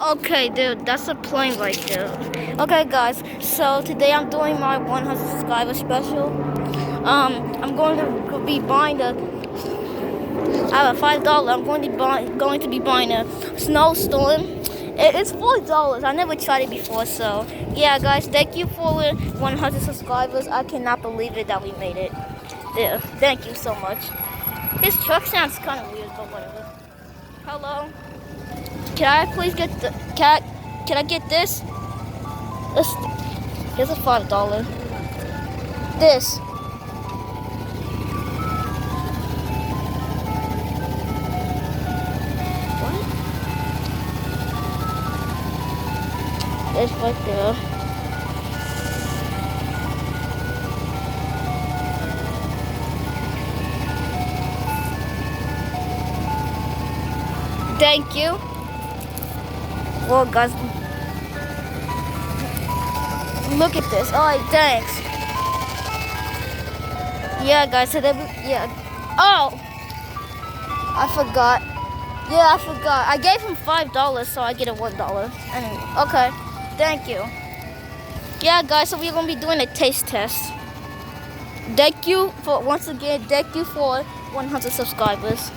Okay, dude, that's a plane right there. Okay, guys, so today I'm doing my 100 subscriber special. I'm going to be buying the. I have a $5. I'm going to be buying a snowstorm. It's $4. I never tried it before, so yeah, guys, thank you for 100 subscribers. I cannot believe it that we made it. Yeah, thank you so much. His truck sounds kind of weird, but whatever. Hello. Can I please get the cat? Can I get this? Here's a $5. This. What? It's right there. Thank you. Well, guys, look at this. Alright, thanks. Yeah, guys, so yeah. Oh! I forgot. Yeah, I forgot. I gave him $5, so I get a $1. Anyway, okay. Thank you. Yeah, guys, so we're going to be doing a taste test. Thank you for, once again, thank you for 100 subscribers.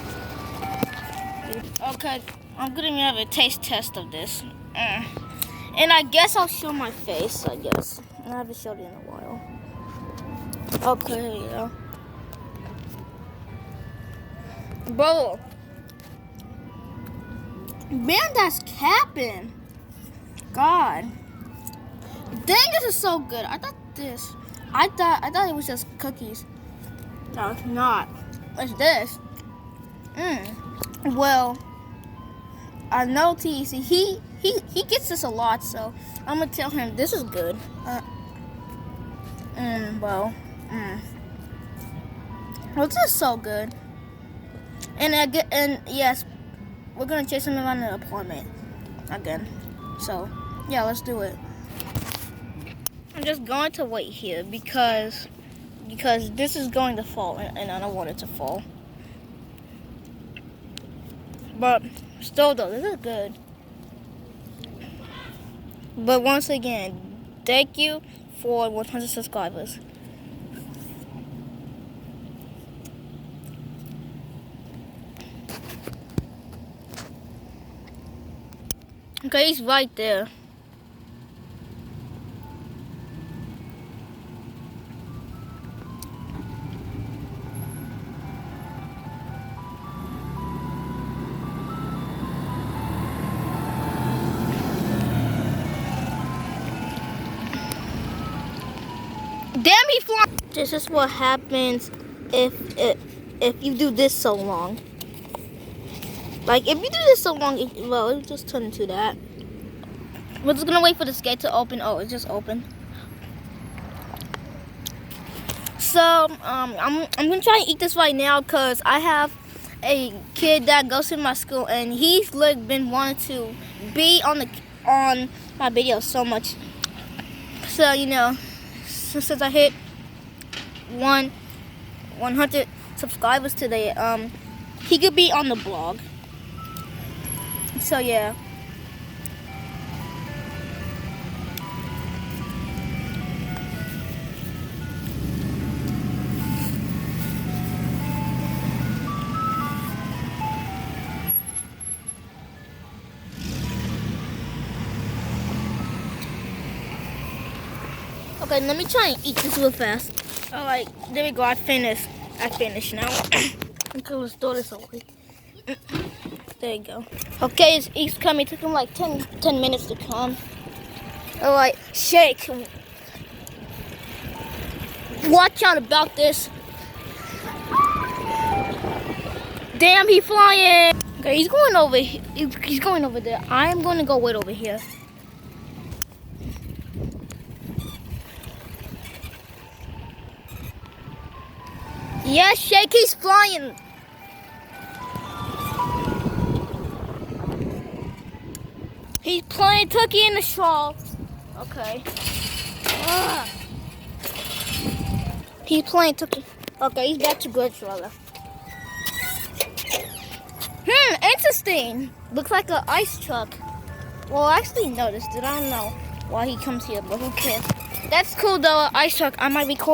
Okay, I'm going to have a taste test of this. And I guess I'll show my face, I guess. I haven't showed it in a while. Okay, yeah. Bro. Man, that's capping. God. Dang, this is so good. I thought it was just cookies. No, it's not. What's this? Well, I know TEC. He gets this a lot, so I'm gonna tell him this is good. Well, this is so good. And yes, we're gonna chase him around the apartment again. So yeah, let's do it. I'm just going to wait here because this is going to fall, and I don't want it to fall. But still, though, this is good. But once again, thank you for 100 subscribers. Okay, he's right there. Damn, he flying. This is what happens if you do this so long. Like, if you do this so long, it'll just turn into that. We're just gonna wait for this gate to open. Oh, it just opened. So, I'm gonna try and eat this right now because I have a kid that goes to my school and he's like been wanting to be on my video so much. So, you know, since I hit 100 subscribers today, he could be on the blog. So yeah. Okay, let me try and eat this real fast. Alright, there we go. I finished now. Okay, let's throw this away. There you go. Okay, he's coming. It took him like 10 minutes to come. Alright, shake. Watch out about this. Damn, he's flying. Okay, he's going over here. He's going over there. I'm going to go wait over here. Yeah, Shake, he's flying. He's playing Tucky in the shawl. Okay. He's playing Tucky. Okay, he's back to good, brother. Interesting. Looks like an ice truck. Well, I actually noticed it. I don't know why he comes here, but who cares? That's cool though. Ice truck. I might record.